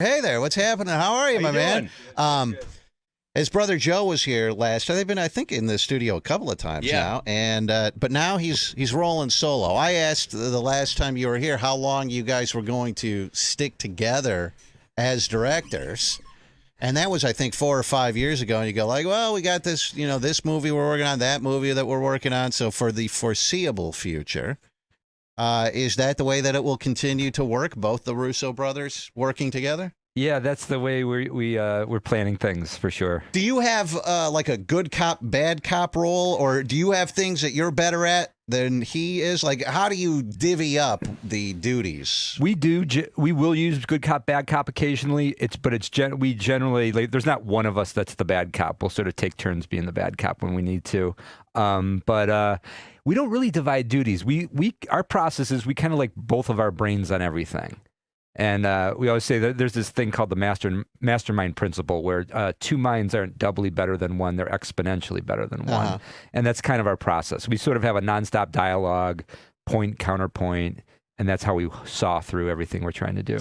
Hey there, what's happening? How are you, my man? His brother Joe was here last time. They've been, I think, in the studio a couple of times now, and but now he's rolling solo. I asked the last time you were here how long you guys were going to stick together as directors, and that was, I think, 4 or 5 years ago. And you go like, well, we got this, this movie we're working on, that movie that we're working on. So for the foreseeable future, is that the way that it will continue to work? Both the Russo brothers working together? Yeah, that's the way we're planning things for sure. Do you have like a good cop, bad cop role, or do you have things that you're better at than he is? Like, how do you divvy up the duties? We do. We will use good cop, bad cop occasionally. We generally, like, there's not one of us that's the bad cop. We'll sort of take turns being the bad cop when we need to. But we don't really divide duties. Our process is we kind of like both of our brains on everything. And we always say that there's this thing called the mastermind principle, where two minds aren't doubly better than one, they're exponentially better than one. And that's kind of our process. We sort of have a nonstop dialogue, point, counterpoint, and that's how we saw through everything we're trying to do.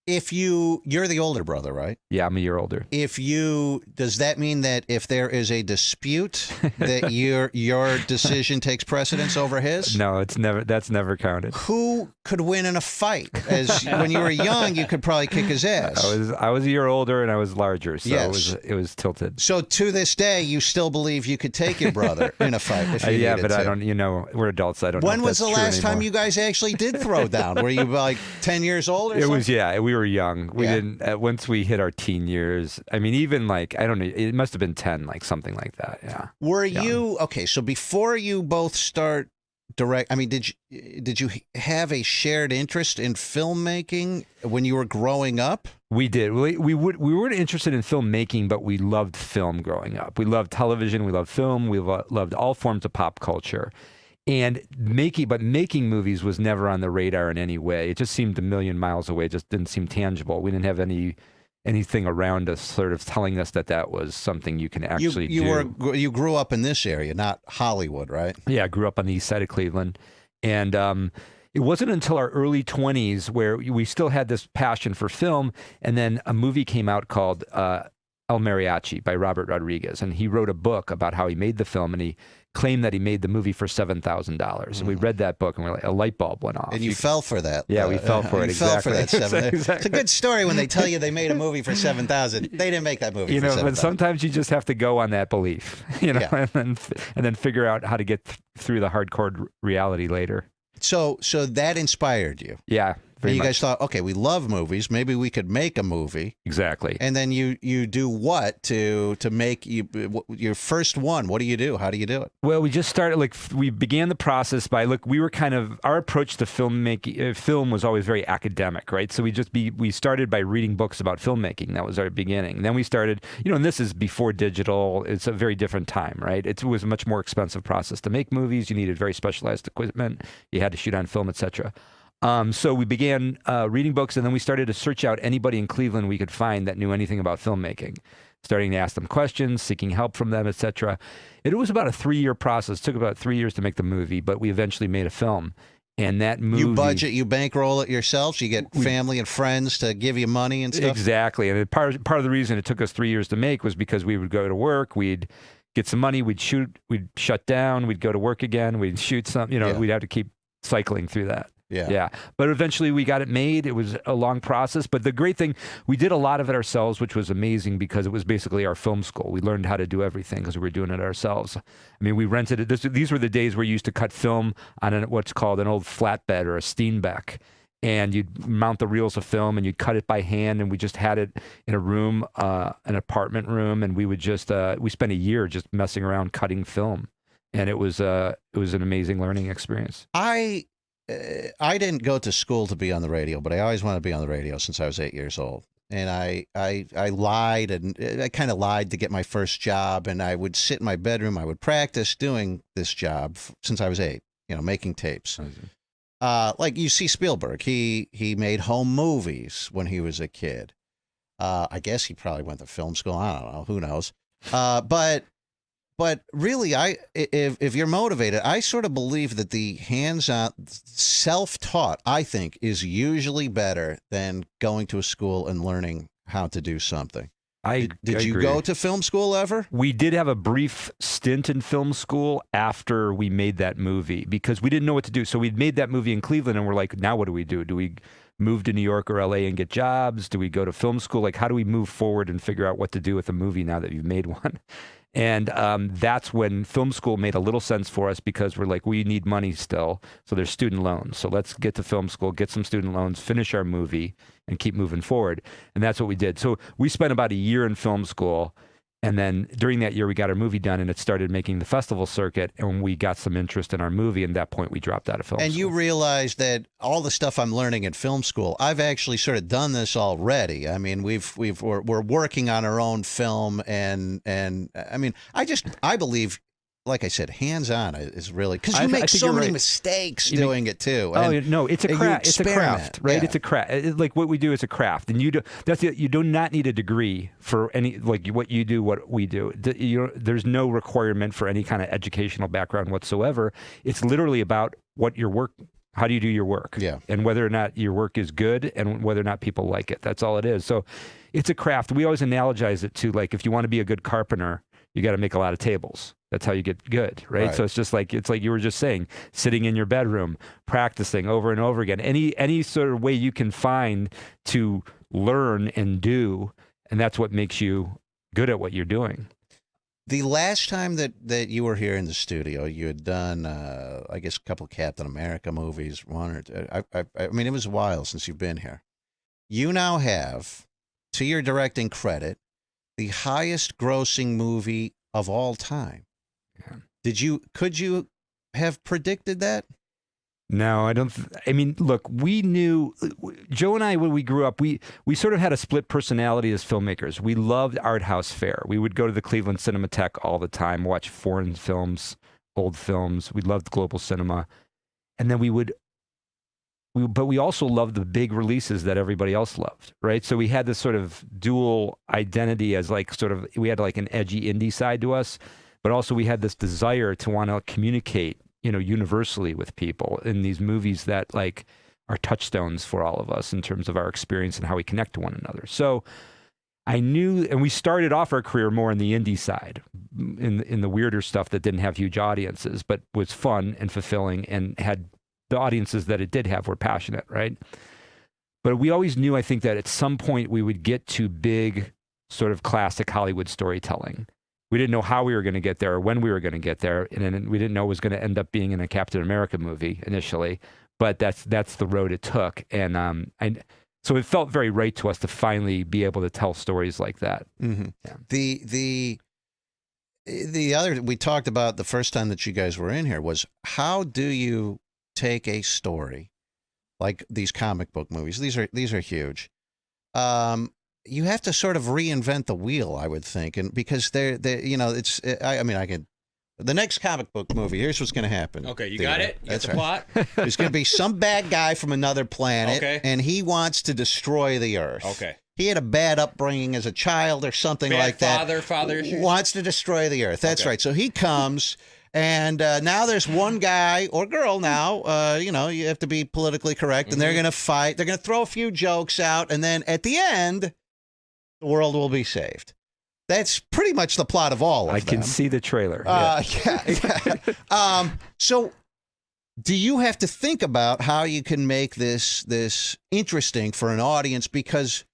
If you're the older brother, right? Yeah, I'm a year older. Does that mean that if there is a dispute, that your decision takes precedence over his? No, that's never counted. Who could win in a fight? As when you were young, you could probably kick his ass. I was a year older and I was larger, so yes. it was tilted. So to this day, you still believe you could take your brother in a fight if you yeah, needed but to. I don't. We're adults. I don't. When know if was the that's true last time anymore. you guys actually did throw down? Were you like 10 years old or something? It was, we were young. We didn't, once we hit our teen years, I mean, even like, I don't know, it must have been 10, like something like that. Yeah. Were you, okay, so before you both start I mean, did you have a shared interest in filmmaking when you were growing up? We did. We weren't interested in filmmaking, but we loved film growing up. We loved television. We loved film. We loved all forms of pop culture. And making movies was never on the radar in any way. It just seemed a million miles away. It just didn't seem tangible. We didn't have anything around us sort of telling us that was something you can actually do. You grew up in this area, not Hollywood, right? Yeah, I grew up on the east side of Cleveland. And it wasn't until our early 20s where we still had this passion for film. And then a movie came out called El Mariachi by Robert Rodriguez. And he wrote a book about how he made the film, and he claimed that he made the movie for $7,000. And we read that book and we're like, a light bulb went off. And you fell for that. Yeah, we fell for it. Exactly. Fell for that $7,000. Exactly. It's a good story when they tell you they made a movie for $7,000. They didn't make that movie for $7,000. But sometimes you just have to go on that belief, and then figure out how to get through the hardcore reality later. So that inspired you. Yeah. And you guys thought, okay, we love movies. Maybe we could make a movie. Exactly. And then you do what to make your first one? What do you do? How do you do it? Well, we just started, we began the process by, we were our approach to filmmaking, film was always very academic, right? So we started by reading books about filmmaking. That was our beginning. Then we started, and this is before digital. It's a very different time, right? It was a much more expensive process to make movies. You needed very specialized equipment. You had to shoot on film, etc. So we began reading books, and then we started to search out anybody in Cleveland we could find that knew anything about filmmaking, starting to ask them questions, seeking help from them, etc. It was about a 3-year process. It took about 3 years to make the movie, but we eventually made a film. And that movie... You bankroll it yourselves? You get family and friends to give you money and stuff? Exactly. And part of the reason it took us 3 years to make was because we would go to work, we'd get some money, we'd shoot, we'd shut down, we'd go to work again, we'd shoot some, we'd have to keep cycling through that. Yeah. But eventually we got it made. It was a long process. But the great thing, we did a lot of it ourselves, which was amazing because it was basically our film school. We learned how to do everything because we were doing it ourselves. I mean, we rented it. These were the days where you used to cut film on what's called an old flatbed or a Steenbeck. And you'd mount the reels of film and you'd cut it by hand. And we just had it in a room, an apartment room. And we would we spent a year just messing around cutting film. And it was an amazing learning experience. I didn't go to school to be on the radio, but I always wanted to be on the radio since I was 8 years old. And I lied, and I kind of lied to get my first job. And I would sit in my bedroom. I would practice doing this job since I was 8, making tapes. Like you see Spielberg, he made home movies when he was a kid. I guess he probably went to film school. I don't know. Who knows? But But really, if you're motivated, I sort of believe that the hands-on, self-taught, I think, is usually better than going to a school and learning how to do something. Did you go to film school ever? We did have a brief stint in film school after we made that movie because we didn't know what to do. So we'd made that movie in Cleveland and we're like, now what do we do? Do we move to New York or LA and get jobs? Do we go to film school? Like, how do we move forward and figure out what to do with a movie now that you've made one? And that's when film school made a little sense for us because we're like, we need money still. So there's student loans. So let's get to film school, get some student loans, finish our movie, and keep moving forward. And that's what we did. So we spent about a year in film school. And then during that year, we got our movie done and it started making the festival circuit. And we got some interest in our movie. And at that point, we dropped out of film school. And you realized that all the stuff I'm learning in film school, I've actually sort of done this already. I mean, we're working on our own film. And I mean, I believe, like I said, hands-on is really, because you make so many mistakes doing it too. No, it's a craft. It's a craft, right? Yeah. It's a craft. Like what we do is a craft, and you do not need a degree for any, like what you do, what we do. There's no requirement for any kind of educational background whatsoever. It's literally about what your work. How do you do your work? Yeah. And whether or not your work is good and whether or not people like it. That's all it is. So it's a craft. We always analogize it to, like, if you want to be a good carpenter, you got to make a lot of tables. That's how you get good, right? So it's like you were just saying, sitting in your bedroom, practicing over and over again. Any sort of way you can find to learn and do, and that's what makes you good at what you're doing. The last time that you were here in the studio, you had done, I guess, a couple of Captain America movies, one or two. I mean, it was a while since you've been here. You now have, to your directing credit, the highest grossing movie of all time. Yeah. Could you have predicted that? No, I don't. I mean, look, we knew, Joe and I, when we grew up, we sort of had a split personality as filmmakers. We loved art house fare. We would go to the Cleveland Cinematheque all the time, watch foreign films, old films. We loved global cinema. And then but we also loved the big releases that everybody else loved, right? So we had this sort of dual identity as like sort of, we had like an edgy indie side to us, but also we had this desire to want to communicate, universally with people in these movies that like are touchstones for all of us in terms of our experience and how we connect to one another. So I knew, and we started off our career more on the indie side, in the weirder stuff that didn't have huge audiences, but was fun and fulfilling and had the audiences that it did have were passionate, right? But we always knew, I think, that at some point we would get to big sort of classic Hollywood storytelling. We didn't know how we were going to get there or when we were going to get there. And we didn't know it was going to end up being in a Captain America movie initially, but that's the road it took. And so it felt very right to us to finally be able to tell stories like that. Mm-hmm. Yeah. The other, we talked about the first time that you guys were in here, was how do you take a story like these comic book movies? These are huge. You have to sort of reinvent the wheel, I would think, and because the next comic book movie, here's what's going to happen. Okay, you got it? That's the plot? There's going to be some bad guy from another planet, and he wants to destroy the Earth. Okay. He had a bad upbringing as a child or something like that. Father issues? Wants to destroy the Earth. That's right. So he comes, and now there's one guy or girl now, you have to be politically correct, and they're going to fight. They're going to throw a few jokes out, and then at the end, the world will be saved. That's pretty much the plot of all of them. I can see the trailer. Yeah. So do you have to think about how you can make this interesting for an audience, because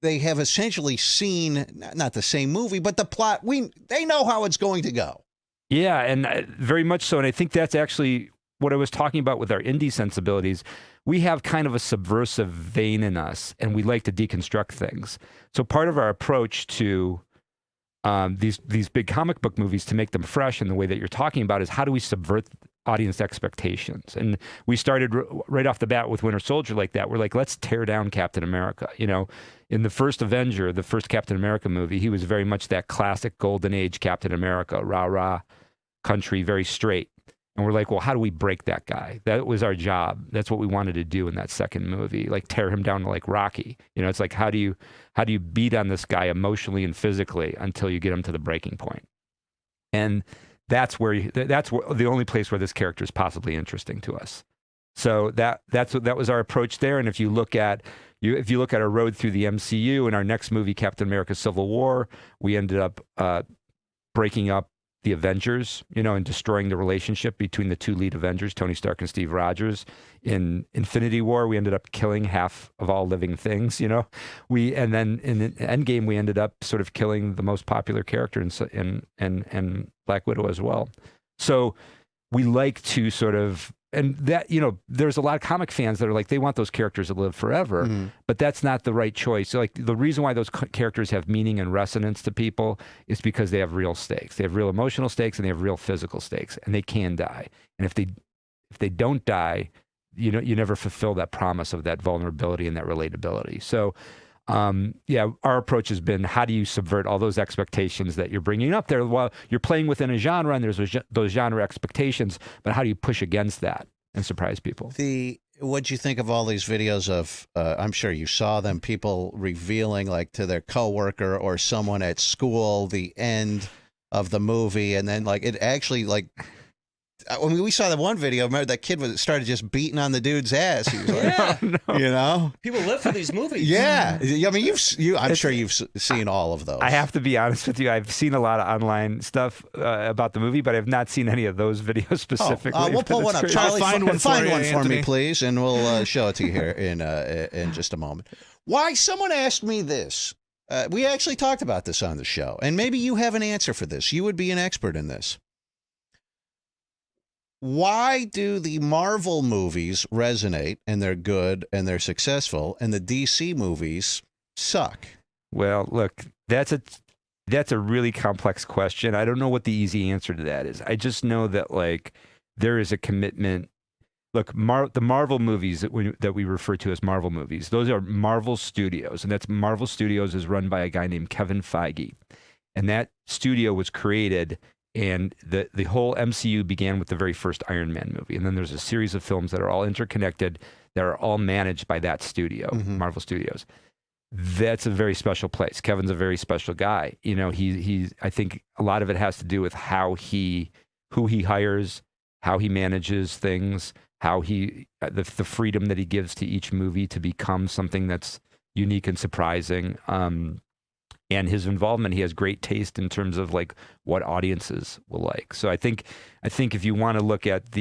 they have essentially seen not the same movie, but the plot, they know how it's going to go. Yeah, and very much so. And I think that's actually what I was talking about with our indie sensibilities. We have kind of a subversive vein in us, and we like to deconstruct things. So part of our approach to these big comic book movies, to make them fresh in the way that you're talking about, is how do we subvert audience expectations? And we started right off the bat with Winter Soldier like that. We're like, let's tear down Captain America. In the first Avenger, the first Captain America movie, he was very much that classic golden age Captain America, rah-rah country, very straight. And we're like, well, how do we break that guy? That was our job. That's what we wanted to do in that second movie, like tear him down to like Rocky. It's like, how do you beat on this guy emotionally and physically until you get him to the breaking point? And that's the only place where this character is possibly interesting to us. So that was our approach there. And if you look at our road through the MCU, in our next movie, Captain America: Civil War, we ended up breaking up the Avengers, and destroying the relationship between the two lead Avengers, Tony Stark and Steve Rogers. In Infinity War, we ended up killing half of all living things, and then in Endgame, we ended up sort of killing the most popular character in Black Widow as well. So we like to sort of, and that, there's a lot of comic fans that are like, they want those characters to live forever, but that's not the right choice. So like the reason why those characters have meaning and resonance to people is because they have real stakes. They have real emotional stakes and they have real physical stakes, and they can die. And if they don't die, you never fulfill that promise of that vulnerability and that relatability. So our approach has been, how do you subvert all those expectations that you're bringing up there? While you're playing within a genre and there's those genre expectations, but how do you push against that and surprise people? What'd you think of all these videos of, I'm sure you saw them, people revealing like to their coworker or someone at school the end of the movie, and then like it actually like, I mean, we saw that one video. Remember that kid started just beating on the dude's ass. He was like, people live for these movies. Yeah, I mean, I'm sure you've seen all of those. I have to be honest with you. I've seen a lot of online stuff about the movie, but I've not seen any of those videos specifically. We'll pull one up. Charlie, find one for me, please, and we'll show it to you here in just a moment. Why? Someone asked me this. We actually talked about this on the show, and maybe you have an answer for this. You would be an expert in this. Why do the Marvel movies resonate and they're good and they're successful, and the DC movies suck? Well, look, that's a really complex question. I don't know what the easy answer to that is. I just know that like there is a commitment. Look, the Marvel movies that we refer to as Marvel movies, those are Marvel Studios, and that's Marvel Studios is run by a guy named Kevin Feige, and that studio was created. And the whole MCU began with the very first Iron Man movie. And then there's a series of films that are all interconnected, that are all managed by that studio, Marvel Studios. That's a very special place. Kevin's a very special guy. I think a lot of it has to do with who he hires, how he manages things, how the freedom that he gives to each movie to become something that's unique and surprising. And his involvement, he has great taste in terms of like what audiences will like. So I think if you want to look at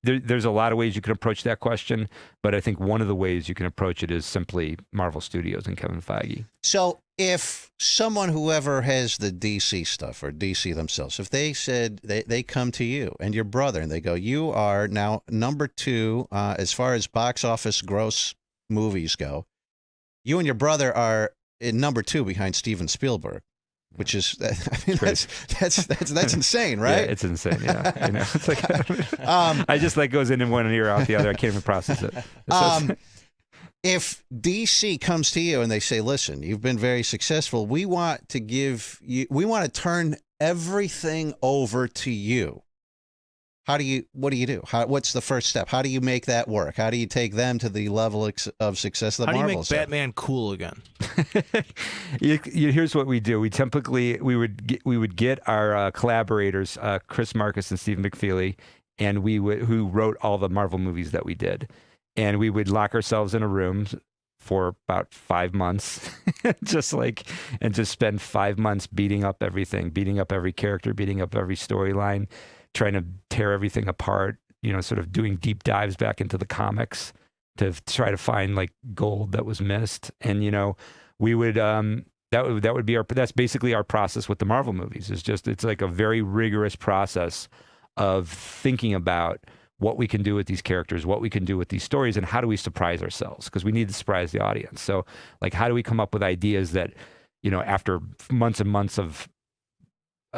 there's a lot of ways you can approach that question, but I think one of the ways you can approach it is simply Marvel Studios and Kevin Feige. So if whoever has the DC stuff or DC themselves, if they said they come to you and your brother and they go, you are now number 2 as far as box office gross movies go, you and your brother are in number 2 behind Steven Spielberg, which is, I mean, that's insane, right? Yeah, it's insane. Yeah, it's like I just like goes in one ear out the other. I can't even process it. If DC comes to you and they say, "Listen, you've been very successful. We want to turn everything over to you." What do you do? What's the first step? How do you make that work? How do you take them to the level of success that Marvel How do you make Batman cool again? Here's what we do. We would get our collaborators, Chris Marcus and Steve McFeely, and who wrote all the Marvel movies that we did, and we would lock ourselves in a room for about 5 months, just spend 5 months beating up everything, beating up every character, beating up every storyline, trying to tear everything apart, sort of doing deep dives back into the comics to try to find like gold that was missed. And, we would, that would be that's basically our process with the Marvel movies. It's like a very rigorous process of thinking about what we can do with these characters, what we can do with these stories, and how do we surprise ourselves? Because we need to surprise the audience. So like, how do we come up with ideas that, after months and months of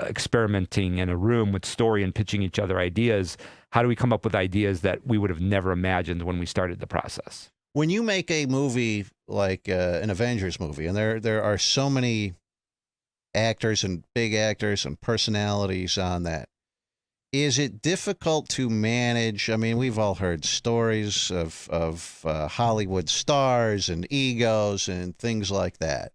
experimenting in a room with story and pitching each other ideas, how do we come up with ideas that we would have never imagined when we started the process? When you make a movie like an Avengers movie, and there are so many actors and big actors and personalities on that, is it difficult to manage? I mean, we've all heard stories of Hollywood stars and egos and things like that.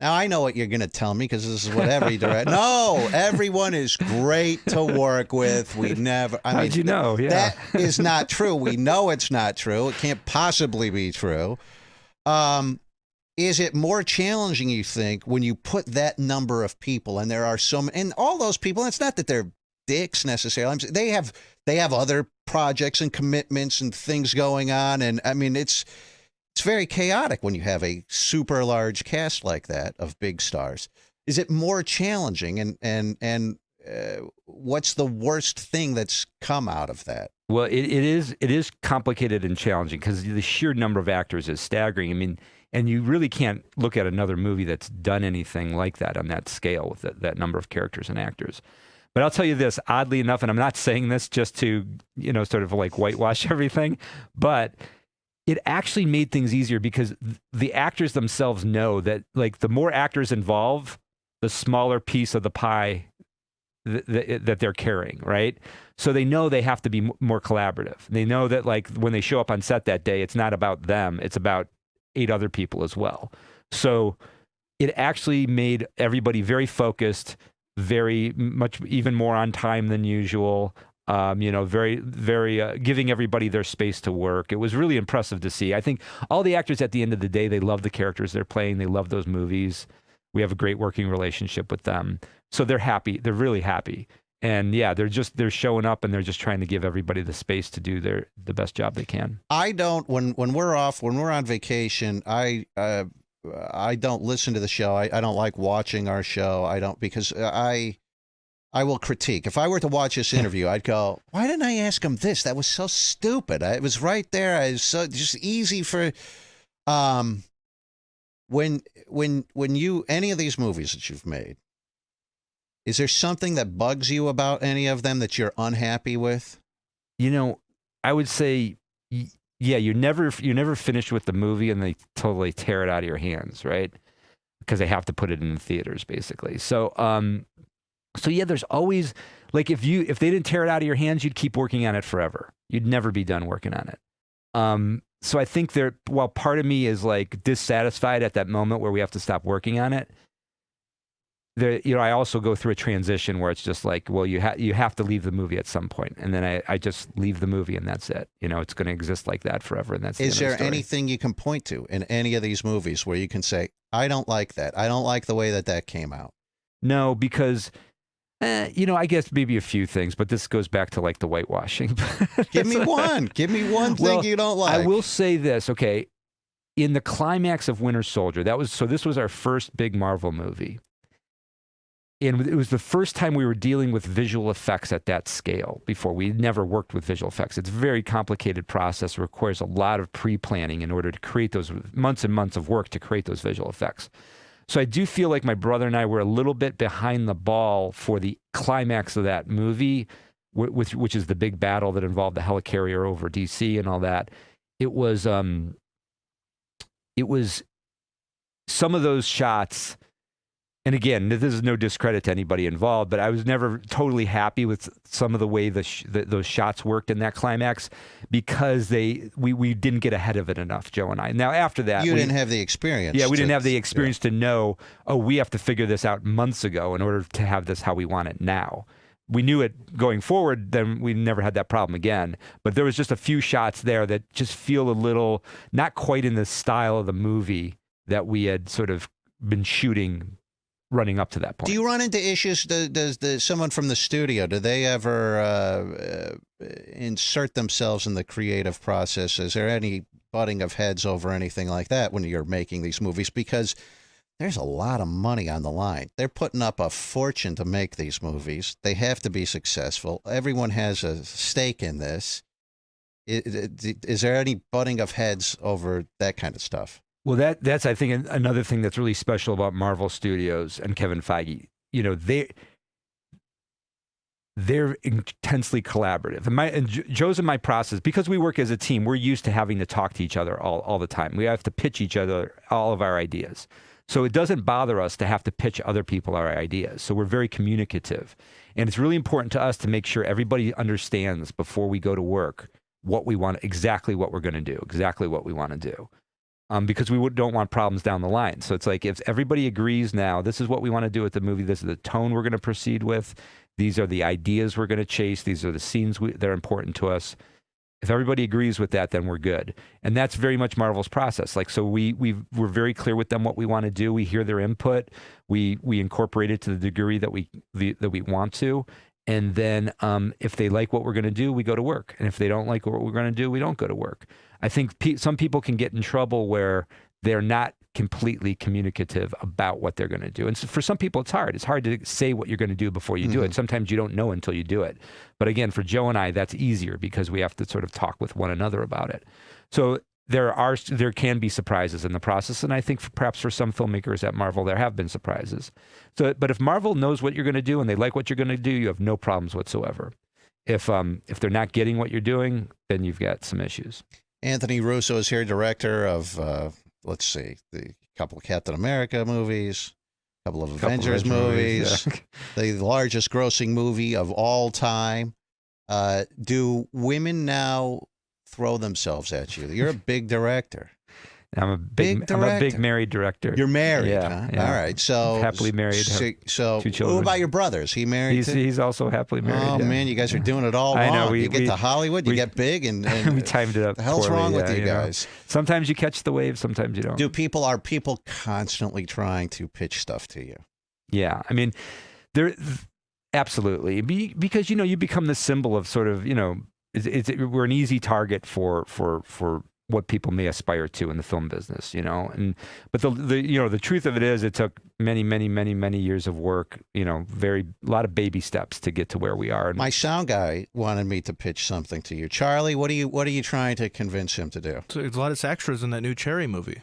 Now, I know what you're going to tell me because this is what every director. No, everyone is great to work with. We never. How'd you know? Yeah. That is not true. We know it's not true. It can't possibly be true. Is it more challenging, you think, when you put that number of people and there are so many, and all those people, it's not that they're dicks necessarily. They have other projects and commitments and things going on. And I mean, it's very chaotic when you have a super large cast like that of big stars. Is it more challenging? And what's the worst thing that's come out of that? Well, it is complicated and challenging because the sheer number of actors is staggering. I mean, and you really can't look at another movie that's done anything like that on that scale with that number of characters and actors. But I'll tell you this, oddly enough, and I'm not saying this just to, sort of like whitewash everything, but it actually made things easier because the actors themselves know that, like, the more actors involved, the smaller piece of the pie that they're carrying, right? So they know they have to be more collaborative. They know that, like, when they show up on set that day, it's not about them, it's about 8 other people as well. So it actually made everybody very focused, very much, even more on time than usual. Very, very giving everybody their space to work. It was really impressive to see. I think all the actors at the end of the day, they love the characters they're playing. They love those movies. We have a great working relationship with them. So they're happy. They're really happy. And yeah, they're showing up and they're just trying to give everybody the space to do the best job they can. I don't, when we're on vacation, I don't listen to the show. I don't like watching our show. I don't, because I will critique. If I were to watch this interview, I'd go, why didn't I ask him this? That was so stupid. It was right there. It was so just easy for, when you, any of these movies that you've made, is there something that bugs you about any of them that you're unhappy with? I would say, yeah, you're never finished with the movie and they totally tear it out of your hands, right? Because they have to put it in the theaters, basically. So yeah, there's always, like, if they didn't tear it out of your hands, you'd keep working on it forever. You'd never be done working on it. So I think while part of me is like dissatisfied at that moment where we have to stop working on it, I also go through a transition where it's just like, well, you have to leave the movie at some point, and then I just leave the movie, and that's it. It's going to exist like that forever, and that's the end of the story. Is there anything you can point to in any of these movies where you can say, I don't like that. I don't like the way that came out? No, because I guess maybe a few things, but this goes back to, like, the whitewashing. Give me one. Give me one thing you don't like. I will say this, okay? In the climax of Winter Soldier, this was our first big Marvel movie. And it was the first time we were dealing with visual effects at that scale before. We'd never worked with visual effects. It's a very complicated process. It requires a lot of pre-planning in order to create those, months and months of work to create those visual effects. So I do feel like my brother and I were a little bit behind the ball for the climax of that movie, which is the big battle that involved the helicarrier over DC and all that. It was some of those shots. And again, this is no discredit to anybody involved, but I was never totally happy with some of the way those shots worked in that climax because we didn't get ahead of it enough, Joe and I. Now, after that... You didn't have the experience. Yeah, we didn't have the experience to know, we have to figure this out months ago in order to have this how we want it now. We knew it going forward, then we never had that problem again. But there was just a few shots there that just feel a little, not quite in the style of the movie that we had sort of been shooting running up to that point. Do you run into issues? Does someone from the studio, do they ever insert themselves in the creative process? Is there any butting of heads over anything like that when you're making these movies? Because there's a lot of money on the line. They're putting up a fortune to make these movies. They have to be successful. Everyone has a stake in this. Is there any butting of heads over that kind of stuff? Well, that's I think another thing that's really special about Marvel Studios and Kevin Feige. They're intensely collaborative. And Joe's and my process, because we work as a team, we're used to having to talk to each other all the time. We have to pitch each other all of our ideas. So it doesn't bother us to have to pitch other people our ideas. So we're very communicative. And it's really important to us to make sure everybody understands before we go to work what we want, exactly what we're going to do, exactly what we want to do. because we don't want problems down the line. So it's like if everybody agrees now, this is what we want to do with the movie, this is the tone we're going to proceed with, these are the ideas we're going to chase, these are the scenes that are important to us. If everybody agrees with that, then we're good. And that's very much Marvel's process. Like, so we're very clear with them what we want to do. We hear their input. We incorporate it to the degree that we want to. And then if they like what we're going to do, we go to work. And if they don't like what we're going to do, we don't go to work. I think some people can get in trouble where they're not completely communicative about what they're going to do. And so for some people, it's hard. It's hard to say what you're going to do before you do it. Sometimes you don't know until you do it. But again, for Joe and I, that's easier because we have to sort of talk with one another about it. So there can be surprises in the process. And I think perhaps for some filmmakers at Marvel, there have been surprises. So, but if Marvel knows what you're going to do and they like what you're going to do, you have no problems whatsoever. If they're not getting what you're doing, then you've got some issues. Anthony Russo is here, director of, let's see, the couple of Captain America movies, a couple of Avengers movies, the largest grossing movie of all time. Do women now throw themselves at you? You're a big director. I'm a big married director. You're married, yeah, huh? Yeah. All right. So happily married. So 2 children. what about your brothers? He married too? He's also happily married. Oh, man, you guys are doing it all wrong. I know. You get to Hollywood, you get big, and we timed it up. The hell's poorly, wrong with you guys? Sometimes you catch the wave, sometimes you don't. Are people constantly trying to pitch stuff to you? Yeah. I mean, absolutely. Because, you become the symbol of sort of, we're an easy target for what people may aspire to in the film business, but the truth of it is it took many years of work, a lot of baby steps to get to where we are. My sound guy wanted me to pitch something to you. Charlie, what are you trying to convince him to do? There's a lot of extras in that new Cherry movie.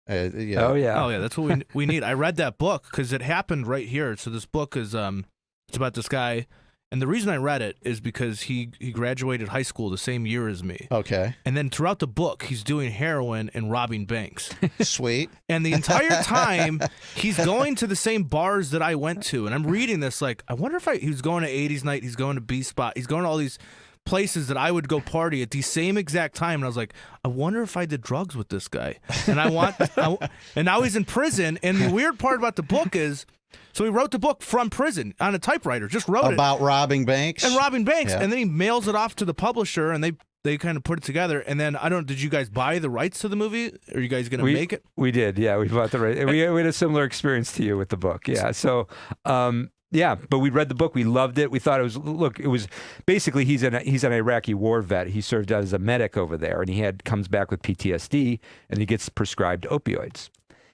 Yeah. Oh yeah, that's what we need. I read that book because it happened right here. So this book is it's about this guy. And the reason I read it is because he graduated high school the same year as me. Okay. And then throughout the book, he's doing heroin and robbing banks. Sweet. And the entire time, he's going to the same bars that I went to. And I'm reading this like, I wonder if he was going to 80s Night, he's going to B-Spot, he's going to all these places that I would go party at the same exact time. And I was like, I wonder if I did drugs with this guy. And and now he's in prison. And the weird part about the book is, so he wrote the book from prison on a typewriter, just wrote it. About robbing banks? And robbing banks. Yeah. And then he mails it off to the publisher, and they kind of put it together. And then, did you guys buy the rights to the movie? Are you guys going to make it? We did, yeah. We bought the rights. We had a similar experience to you with the book, yeah. So, but we read the book. We loved it. We thought it was basically he's an Iraqi war vet. He served as a medic over there, and he comes back with PTSD, and he gets prescribed opioids.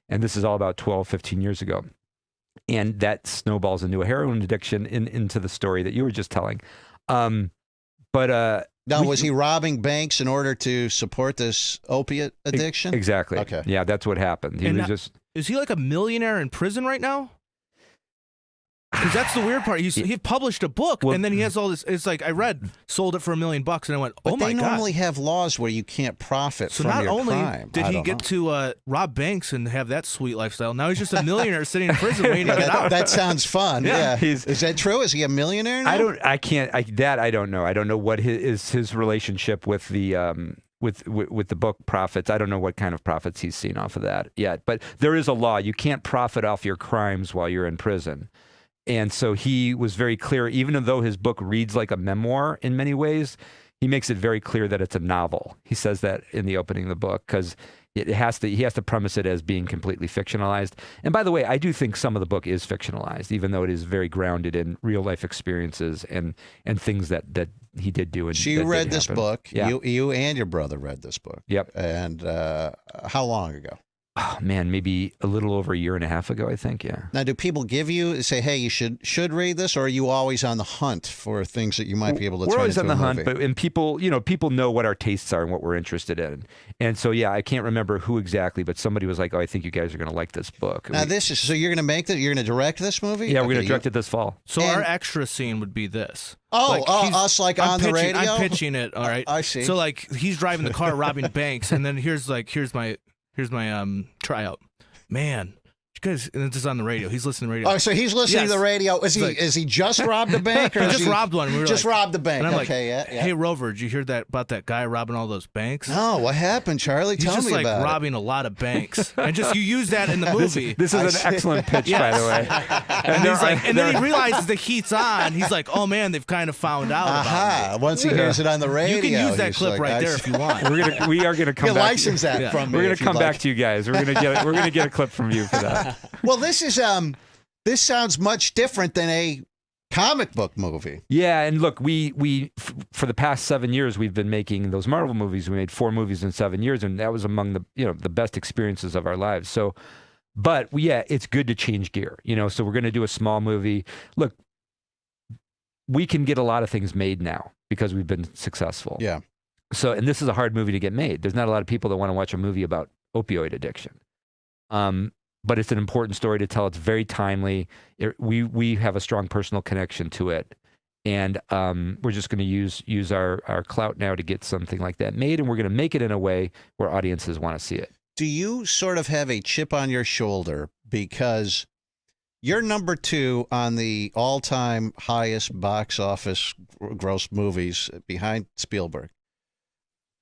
And this is all about 12, 15 years ago. And that snowballs into a heroin addiction into the story that you were just telling. Now, was he robbing banks in order to support this opiate addiction? Exactly. Okay. Yeah, that's what happened. Is he like a millionaire in prison right now? Because that's the weird part. He published a book, and then he has all this. It's like sold it for $1 million, and I went, oh my God. They normally have laws where you can't profit from your crime. So not only did he get to rob banks and have that sweet lifestyle, now he's just a millionaire sitting in prison waiting to get out. That sounds fun. Yeah. Is that true? Is he a millionaire now? I don't know. I don't know what his relationship with the with the book profits. I don't know what kind of profits he's seen off of that yet. But there is a law. You can't profit off your crimes while you're in prison. And so he was very clear, even though his book reads like a memoir in many ways, he makes it very clear that it's a novel. He says that in the opening of the book because he has to premise it as being completely fictionalized. And by the way, I do think some of the book is fictionalized, even though it is very grounded in real life experiences and things that he did do. So you read this book. Yeah. You and your brother read this book. Yep. And how long ago? Oh, man, maybe a little over a year and a half ago, I think, yeah. Now, do people say, hey, you should read this, or are you always on the hunt for things that you might be able to turn into a movie? We're always on the hunt, and people know what our tastes are and what we're interested in. And so, yeah, I can't remember who exactly, but somebody was like, oh, I think you guys are going to like this book. Now, so you're going to make that? You're going to direct this movie? Yeah, we're going to direct it this fall. So our extra scene would be this. Us on the radio? I'm pitching it, all right? I see. So, he's driving the car robbing banks, and then here's my tryout. Man, did you guys, and it's just on the radio. He's listening to the radio. Oh, so he's listening to the radio. Is he just robbed a bank? Or he just robbed one. We were just robbed the bank. And I'm okay, yeah. Hey, Rover, did you hear about that guy robbing all those banks? No, what happened, Charlie? Tell me about it. He's just robbing a lot of banks. And just you use that in the movie. This is an excellent pitch, by the way. And then he realizes the heat's on. He's like, oh, man, they've kind of found out about me. Once he hears it on the radio. You can use that clip right there if you want. We are gonna come back. License that from me. We're gonna come back to you guys. We're gonna get a clip from you for that. Well, this sounds much different than a comic book movie. Yeah, and look, we for the past 7 years we've been making those Marvel movies. We made 4 movies in 7 years, and that was among the best experiences of our lives. So, but it's good to change gear. So we're gonna do a small movie. Look, we can get a lot of things made now because we've been successful. Yeah. So, and this is a hard movie to get made. There's not a lot of people that want to watch a movie about opioid addiction. But it's an important story to tell. It's very timely. We have a strong personal connection to it. And we're just going to use our clout now to get something like that made. And we're going to make it in a way where audiences want to see it. Do you sort of have a chip on your shoulder because you're number 2 on the all-time highest box office gross movies behind Spielberg?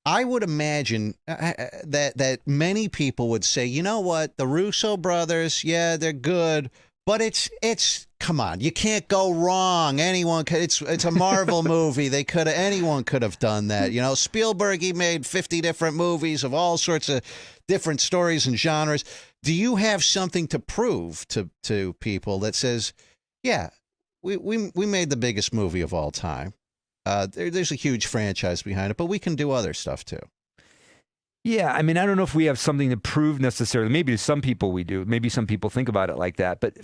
I would imagine that many people would say, you know what, the Russo brothers, yeah, they're good, but it's come on, you can't go wrong. Anyone could. It's a Marvel movie. Anyone could have done that. Spielberg, he made 50 different movies of all sorts of different stories and genres. Do you have something to prove to people that says, yeah, we made the biggest movie of all time? There's a huge franchise behind it, but we can do other stuff too. Yeah, I mean, I don't know if we have something to prove necessarily. Maybe to some people we do. Maybe some people think about it like that. But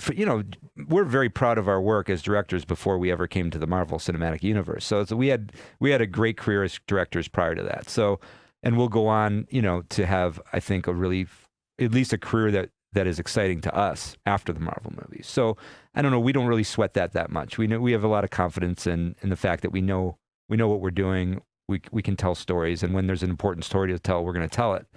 we're very proud of our work as directors before we ever came to the Marvel Cinematic Universe. So we had a great career as directors prior to that. So, and we'll go on, to have, I think, at least a career that is exciting to us after the Marvel movies. So I don't know. We don't really sweat that much. We have a lot of confidence in the fact that we know what we're doing. We can tell stories, and when there's an important story to tell, we're going to tell it.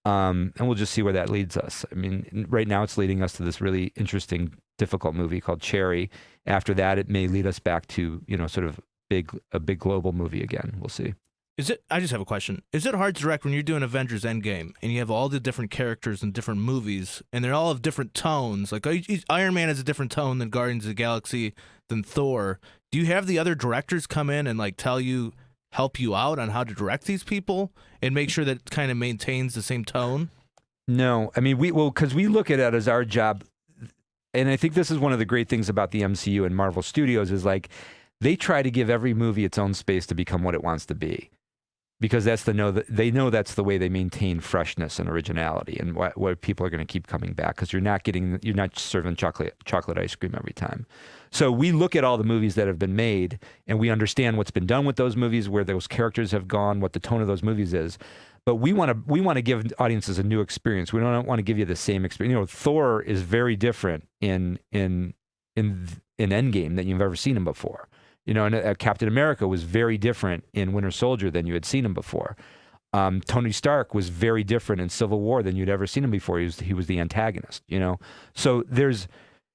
And we'll just see where that leads us. I mean, right now it's leading us to this really interesting, difficult movie called Cherry. After that, it may lead us back to, sort of a big global movie again. We'll see. I just have a question. Is it hard to direct when you're doing Avengers Endgame and you have all the different characters and different movies and they're all of different tones? Like Iron Man has a different tone than Guardians of the Galaxy, than Thor. Do you have the other directors come in and help you out on how to direct these people and make sure that it kind of maintains the same tone? No. I mean, because we look at it as our job. And I think this is one of the great things about the MCU and Marvel Studios is they try to give every movie its own space to become what it wants to be. Because they know that's the way they maintain freshness and originality, and where people are going to keep coming back. Because you're not serving chocolate ice cream every time. So we look at all the movies that have been made, and we understand what's been done with those movies, where those characters have gone, what the tone of those movies is. But we want to give audiences a new experience. We don't want to give you the same experience. Thor is very different in Endgame than you've ever seen him before. And Captain America was very different in Winter Soldier than you had seen him before. Tony Stark was very different in Civil War than you'd ever seen him before. He was the antagonist, So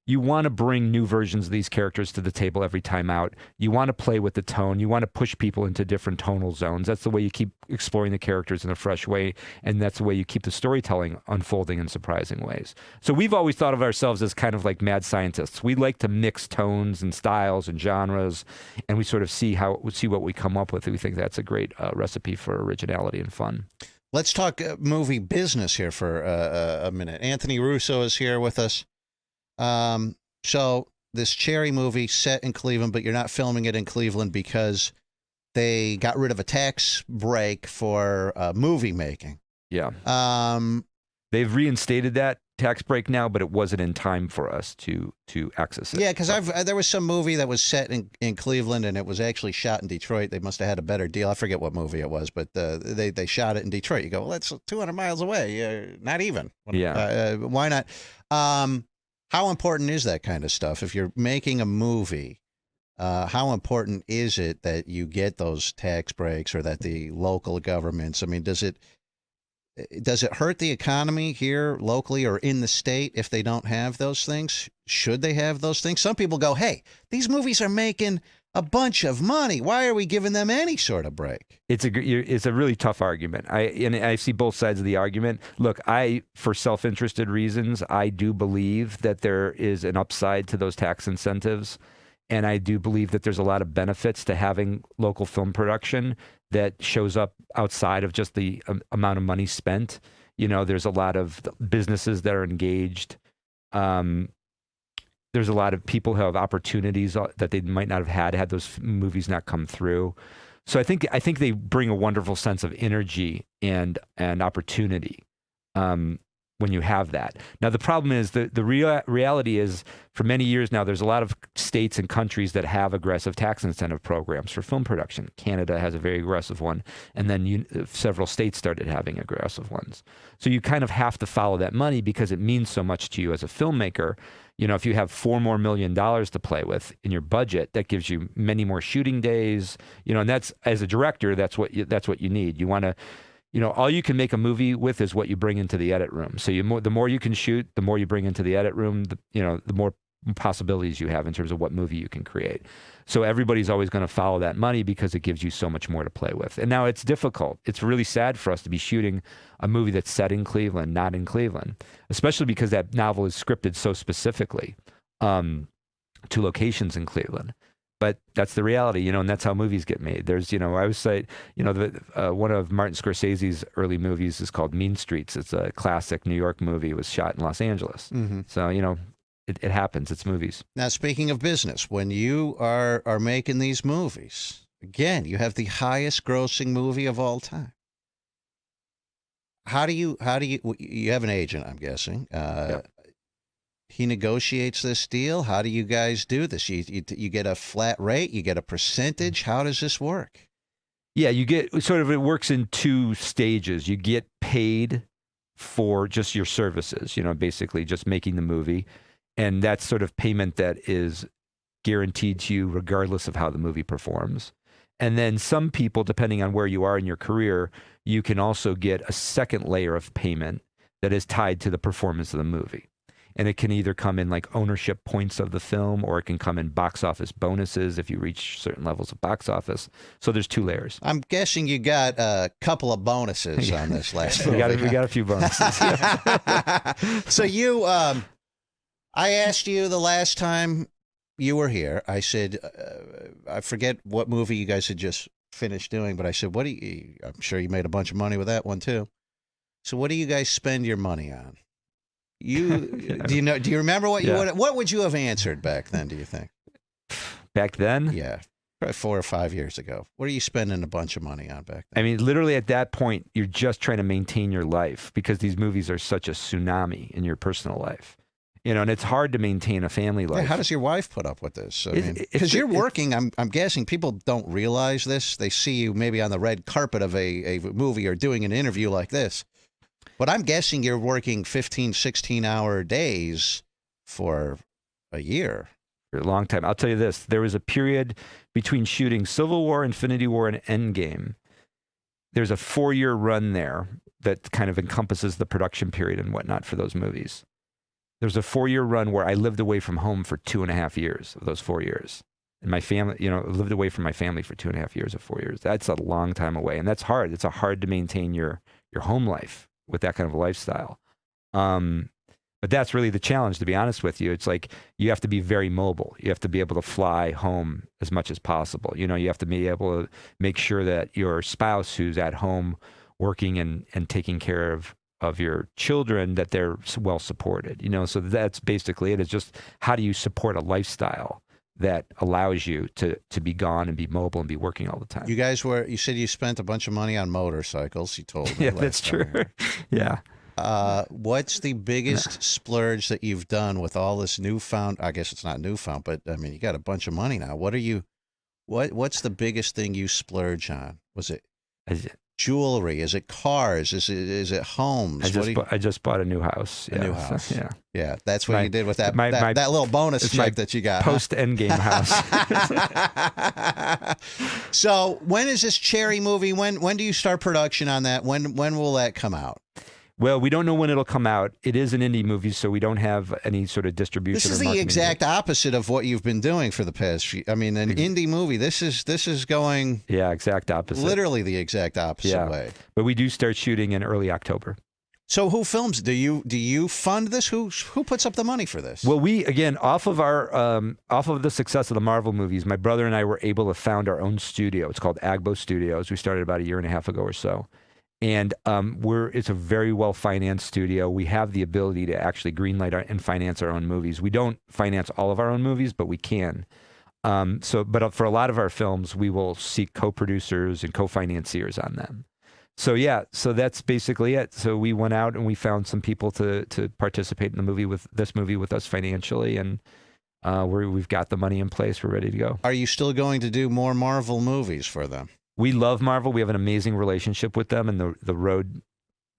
you want to bring new versions of these characters to the table every time out. You want to play with the tone. You want to push people into different tonal zones. That's the way you keep exploring the characters in a fresh way, and that's the way you keep the storytelling unfolding in surprising ways. So we've always thought of ourselves as kind of like mad scientists. We like to mix tones and styles and genres, and we sort of see what we come up with. We think that's a great recipe for originality and fun. Let's talk movie business here for a minute. Anthony Russo is here with us. So this Cherry movie set in Cleveland, but you're not filming it in Cleveland because they got rid of a tax break for movie making. Yeah. They've reinstated that tax break now, but it wasn't in time for us to access it. Yeah, because there was some movie that was set in Cleveland, and it was actually shot in Detroit. They must have had a better deal. I forget what movie it was, but they shot it in Detroit. You go, well, that's 200 miles away. Not even. Yeah. Why not? How important is that kind of stuff? If you're making a movie, how important is it that you get those tax breaks or that the local governments, I mean, does it does it hurt the economy here locally or in the state if they don't have those things? Should they have those things? Some people go, hey, these movies are making a bunch of money. Why are we giving them any sort of break? It's a really tough argument. I see both sides of the argument. Look, for self-interested reasons, I do believe that there is an upside to those tax incentives. And I do believe that there's a lot of benefits to having local film production that shows up outside of just the amount of money spent. There's a lot of businesses that are engaged. There's a lot of people who have opportunities that they might not have had those movies not come through. So I think they bring a wonderful sense of energy and opportunity when you have that. Now, the problem is the reality is for many years now, there's a lot of states and countries that have aggressive tax incentive programs for film production. Canada has a very aggressive one, and then several states started having aggressive ones. So you kind of have to follow that money because it means so much to you as a filmmaker. If you have $4 million more to play with in your budget, that gives you many more shooting days. And that's, as a director, that's what you need. You want to. All you can make a movie with is what you bring into the edit room. So the more you can shoot, the more you bring into the edit room, the more possibilities you have in terms of what movie you can create. So everybody's always going to follow that money because it gives you so much more to play with. And now it's difficult. It's really sad for us to be shooting a movie that's set in Cleveland, not in Cleveland, especially because that novel is scripted so specifically to locations in Cleveland. But that's the reality, and that's how movies get made. There's, I would say, one of Martin Scorsese's early movies is called Mean Streets. It's a classic New York movie. It was shot in Los Angeles. Mm-hmm. So, it happens. It's movies. Now, speaking of business, when you are making these movies, again, you have the highest grossing movie of all time. How do you have an agent, I'm guessing. Yep. He negotiates this deal. How do you guys do this? You get a flat rate? You get a percentage? How does this work? Yeah, you get it works in two stages. You get paid for just your services, basically just making the movie. And that's sort of payment that is guaranteed to you regardless of how the movie performs. And then some people, depending on where you are in your career, you can also get a second layer of payment that is tied to the performance of the movie. And it can either come in like ownership points of the film, or it can come in box office bonuses if you reach certain levels of box office. So there's two layers. I'm guessing you got a couple of bonuses on this last movie. We got a few bonuses. So I asked you the last time you were here, I said, I forget what movie you guys had just finished doing, but I said, I'm sure you made a bunch of money with that one too. So what do you guys spend your money on? Do you remember what would you have answered back then, do you think? Back then? Yeah. Probably 4 or 5 years ago. What are you spending a bunch of money on back then? I mean, literally at that point, you're just trying to maintain your life because these movies are such a tsunami in your personal life. And it's hard to maintain a family life. Yeah, how does your wife put up with this? Because you're working, I'm guessing people don't realize this. They see you maybe on the red carpet of a movie or doing an interview like this. But I'm guessing you're working 15, 16-hour days for a year. For a long time. I'll tell you this. There was a period between shooting Civil War, Infinity War, and Endgame. There's a 4-year run there that kind of encompasses the production period and whatnot for those movies. There's a 4-year run where I lived away from home for 2.5 years of those 4 years. And my family, lived away from my family for 2.5 years of 4 years. That's a long time away. And that's hard. It's hard to maintain your home life with that kind of a lifestyle. But that's really the challenge, to be honest with you. It's like you have to be very mobile. You have to be able to fly home as much as possible. You have to be able to make sure that your spouse who's at home working and taking care of your children, that they're well supported. So that's basically it. It's just how do you support a lifestyle that allows you to be gone and be mobile and be working all the time. You said you spent a bunch of money on motorcycles, you told me. Yeah, that's true. Yeah. What's the biggest splurge that you've done with all this newfound, I guess it's not newfound, but I mean, you got a bunch of money now. What's the biggest thing you splurge on? Was it jewelry? Is it cars? Is it homes? I just bought a new house. A new house. So, yeah. Yeah, that's what you did with that that little bonus check that you got. Post Endgame house. So when is this Cherry movie? When do you start production on that? When will that come out? Well, we don't know when it'll come out. It is an indie movie, so we don't have any sort of distribution. This is the exact opposite of what you've been doing for the past few. I mean, an indie movie. This is going. Yeah, exact opposite. Literally the exact opposite way. But we do start shooting in early October. So who films? Do you fund this? Who puts up the money for this? Well, we again off of the success of the Marvel movies, my brother and I were able to found our own studio. It's called Agbo Studios. We started about 1.5 years ago or so. And it's a very well-financed studio. We have the ability to actually greenlight and finance our own movies. We don't finance all of our own movies, but we can. But for a lot of our films, we will seek co-producers and co-financiers on them. So yeah, so that's basically it. So we went out and we found some people to participate in this movie with us financially, and we've got the money in place. We're ready to go. Are you still going to do more Marvel movies for them? We love Marvel. We have an amazing relationship with them, and the road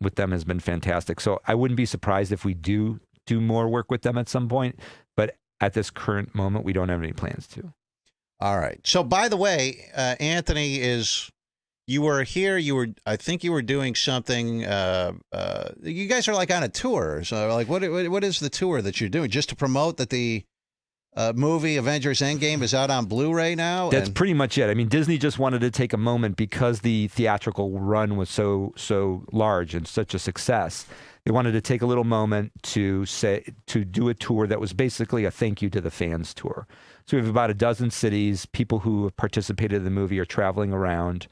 with them has been fantastic. So I wouldn't be surprised if we do more work with them at some point. But at this current moment, we don't have any plans to. All right. So by the way, Anthony, you were here. I think you were doing something. You guys are like on a tour. So like, what is the tour that you're doing? Just to promote that the movie Avengers Endgame is out on Blu-ray now? That's pretty much it. I mean, Disney just wanted to take a moment because the theatrical run was so large and such a success. They wanted to take a little moment to do a tour that was basically a thank you to the fans tour. So we have about 12 cities. People who have participated in the movie are traveling around.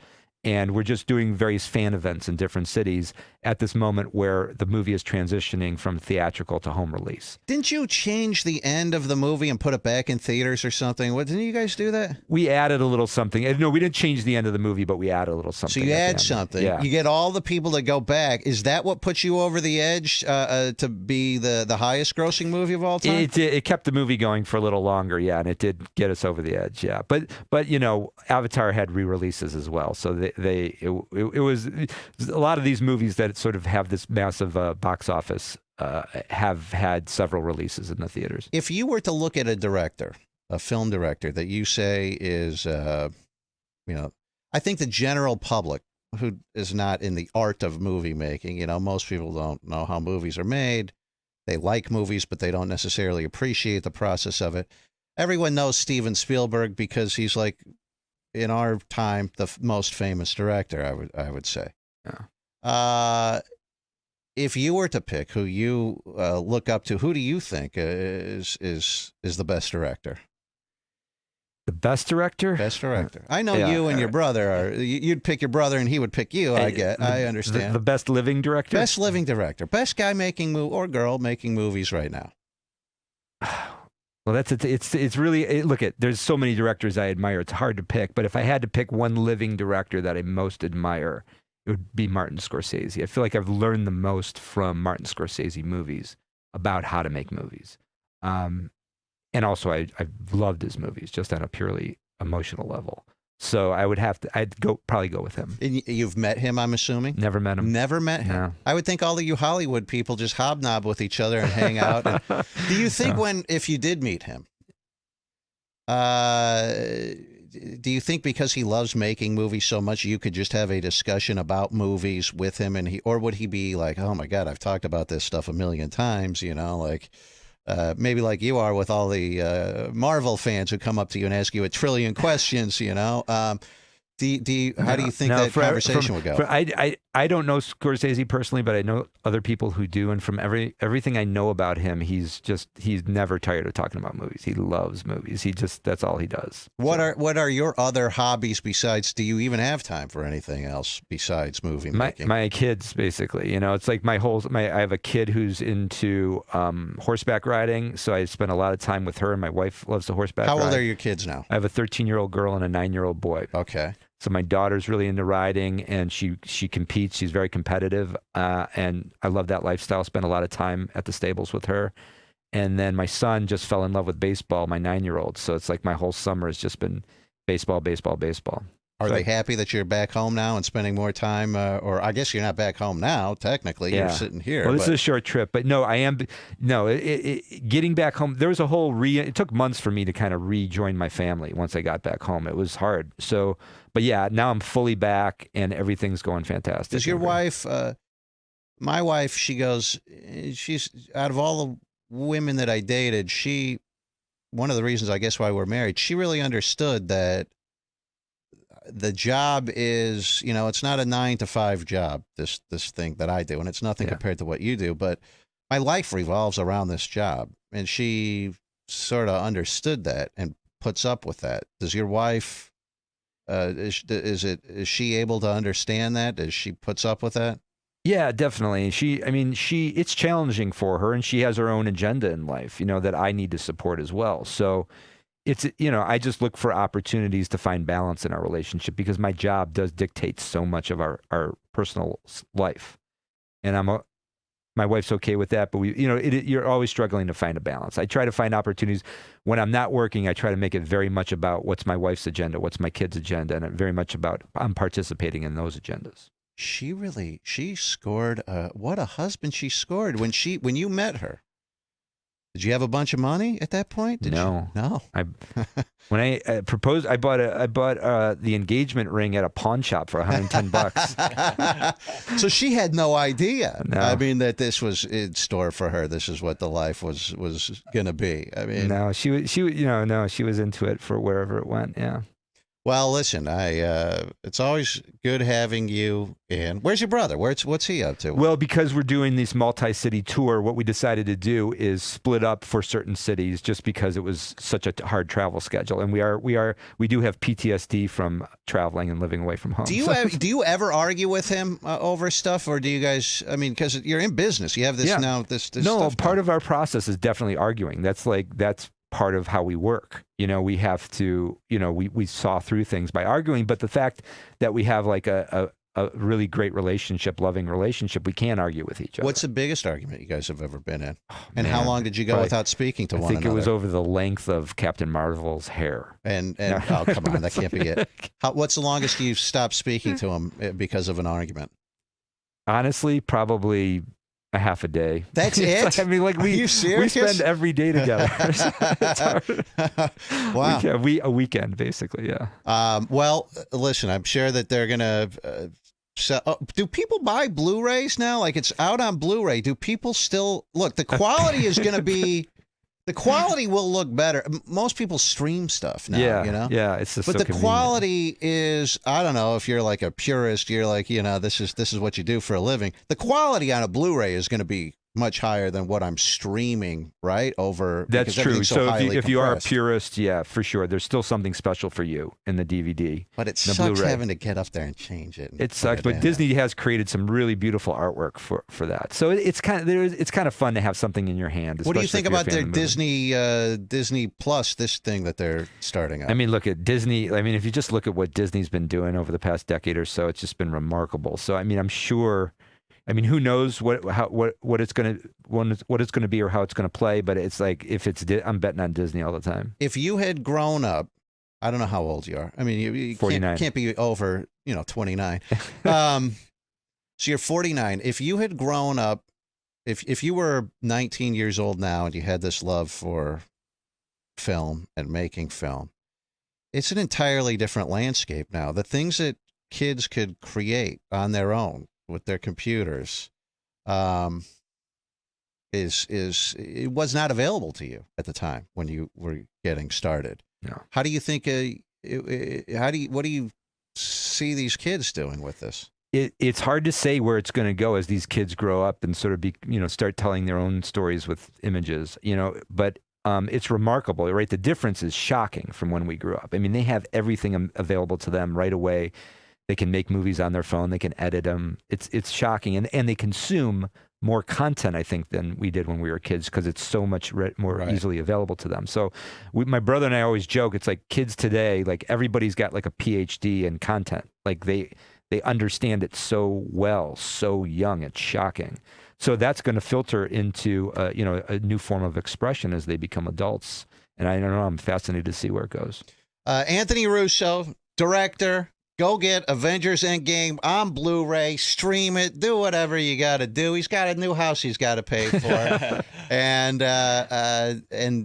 And we're just doing various fan events in different cities at this moment where the movie is transitioning from theatrical to home release. Didn't you change the end of the movie and put it back in theaters or something? Didn't you guys do that? We added a little something. No, we didn't change the end of the movie, but we added a little something. So you add something. Yeah. You get all the people to go back. Is that what puts you over the edge to be the highest grossing movie of all time? It kept the movie going for a little longer, yeah, and it did get us over the edge, yeah. But Avatar had re-releases as well, so it was a lot of these movies that sort of have this massive box office have had several releases in the theaters. If you were to look at a film director that you say is, I think the general public who is not in the art of movie making, most people don't know how movies are made. They like movies, but they don't necessarily appreciate the process of it. Everyone knows Steven Spielberg because he's like, in our time, the most famous director, I would say. Yeah. If you were to pick who you look up to, who do you think is the best director? The best director? Best director. I know you and your brother are. You'd pick your brother, and he would pick you. I understand. The best living director. Best living director. Best guy making or girl making movies right now. Well, it's really look at. There's so many directors I admire. It's hard to pick, but if I had to pick one living director that I most admire, it would be Martin Scorsese. I feel like I've learned the most from Martin Scorsese movies about how to make movies, and also I've loved his movies just on a purely emotional level. So I'd probably go with him. And you've met him, I'm assuming? Never met him. Never met him? No. I would think all of you Hollywood people just hobnob with each other and hang out. Do you think if you did meet him, do you think because he loves making movies so much, you could just have a discussion about movies with him, or would he be like, oh my God, I've talked about this stuff a million times, maybe like you are with all the Marvel fans who come up to you and ask you 1 trillion questions, How do you think that conversation would go? I don't know Scorsese personally, but I know other people who do, and from everything I know about him, he's never tired of talking about movies. He loves movies. That's all he does. What are your other hobbies besides? Do you even have time for anything else besides movie making? My kids, basically. It's like I have a kid who's into horseback riding, so I spend a lot of time with her, and my wife loves to horseback ride. How old are your kids now? I have a 13-year-old girl and a 9-year-old boy. Okay. So my daughter's really into riding, and she competes. She's very competitive, and I love that lifestyle. Spend a lot of time at the stables with her. And then my son just fell in love with baseball, my 9-year-old. So it's like my whole summer has just been baseball, baseball, baseball. Are they happy that you're back home now and spending more time? Or I guess you're not back home now, technically. Yeah. You're sitting here. Well, this is a short trip, but no, I am. No, getting back home, there was a whole it took months for me to kind of rejoin my family once I got back home. It was hard. So, but yeah, now I'm fully back and everything's going fantastic. Does your wife, my wife, she goes, she's out of all the women that I dated, one of the reasons I guess why we're married, she really understood that the job is, it's not a 9-to-5 job, this thing that I do, and it's nothing compared to what you do, but my life revolves around this job, and she sort of understood that and puts up with that. Does your wife, is she able to understand that? Does she puts up with that? Yeah, definitely. It's challenging for her, and she has her own agenda in life, that I need to support as well. So it's, I just look for opportunities to find balance in our relationship because my job does dictate so much of our personal life. And my wife's okay with that, but you're always struggling to find a balance. I try to find opportunities when I'm not working. I try to make it very much about what's my wife's agenda, what's my kid's agenda, and very much about I'm participating in those agendas. She scored, what a husband she scored when you met her. Did you have a bunch of money at that point? No. No. When I proposed, I bought the engagement ring at a pawn shop for $110. So she had no idea. No. I mean, that this was in store for her. This is what the life was going to be. I mean, no, she was into it for wherever it went. Yeah. Well, listen, it's always good having you in. Where's your brother? What's he up to? Well, because we're doing this multi-city tour, what we decided to do is split up for certain cities, just because it was such a hard travel schedule, and we do have PTSD from traveling and living away from home. Do you ever argue with him over stuff, or do you guys? I mean, because you're in business, you have this now. This no, stuff part now. of our process is definitely arguing. That's part of how we work. We have to, we saw through things by arguing, but the fact that we have like a really great relationship, loving relationship, we can't argue with each other. What's the biggest argument you guys have ever been in? And how long did you go without speaking to one another? I think it was over the length of Captain Marvel's hair. And oh, come on, that can't be it. What's the longest you've stopped speaking to him because of an argument? Honestly, probably a half a day. That's it? we spend every day together. Wow. A weekend, basically, yeah. Well, listen, I'm sure that they're going to do people buy Blu-rays now? Like, it's out on Blu-ray. Do people still... Look, the quality is going to be... The quality will look better. Most people stream stuff now, Yeah, it's just but so the convenient. quality is, I don't know, if you're like a purist, you're like, this is what you do for a living. The quality on a Blu-ray is going to be much higher than what I'm streaming, right? That's true. So if you are a compressed. purist, yeah, for sure. There's still something special for you in the DVD. But it sucks having to get up there and change it. It sucks, but Disney has created some really beautiful artwork for that. So it's kind of fun to have something in your hand. What do you think about their Disney Plus, this thing that they're starting up? I mean, look at Disney. I mean, if you just look at what Disney's been doing over the past decade or so, it's just been remarkable. So I mean, I'm sure. I mean, who knows what it's gonna be or how it's gonna play? But it's like I'm betting on Disney all the time. If you had grown up, I don't know how old you are. I mean, you 49. Can't be over 29. So you're 49. If you had grown up, if you were 19 years old now and you had this love for film and making film, it's an entirely different landscape now. The things that kids could create on their own with their computers it was not available to you at the time when you were getting started. No. How do you think what do you see these kids doing with this? It's hard to say where it's going to go as these kids grow up and sort of start telling their own stories with images, but it's remarkable, right? The difference is shocking from when we grew up. I mean, they have everything available to them right away. They can make movies on their phone. They can edit them. It's shocking. And they consume more content, I think, than we did when we were kids because it's so much more easily available to them. So my brother and I always joke, it's like kids today, like everybody's got like a PhD in content. Like they understand it so well, so young. It's shocking. So that's going to filter into a new form of expression as they become adults. And I don't know, I'm fascinated to see where it goes. Anthony Russo, director, Go get Avengers Endgame on Blu-ray, stream it, do whatever you got to do. He's got a new house he's got to pay for, and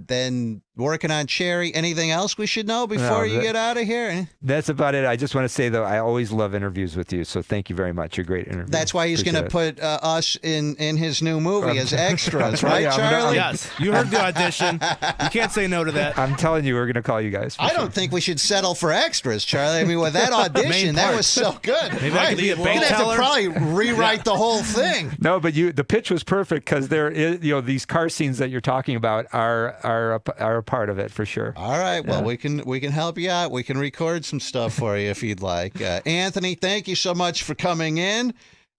then working on Cherry. Anything else we should know before you get out of here? That's about it. I just want to say, though, I always love interviews with you, so thank you very much. You're a great interview. That's why he's going to put us in his new movie as extras, right, Charlie? Yes, you heard the audition. You can't say no to that. I'm telling you, we're going to call you guys. I don't think we should settle for extras, Charlie. I mean, with that audition, that was so good. Maybe I could be a bank You'd have teller. to probably rewrite the whole thing. No, but the pitch was perfect because there is, these car scenes that you're talking about are a part of it for sure. All right. Well, we can help you out. We can record some stuff for you if you'd like. Anthony, thank you so much for coming in.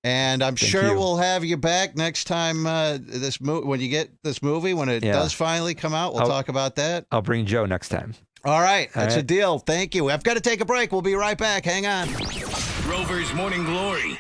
And I'm sure we'll have you back next time when you get this movie, when it does finally come out. We'll talk about that. I'll bring Joe next time. All right. That's a deal. Thank you. I've got to take a break. We'll be right back. Hang on. Rover's Morning Glory.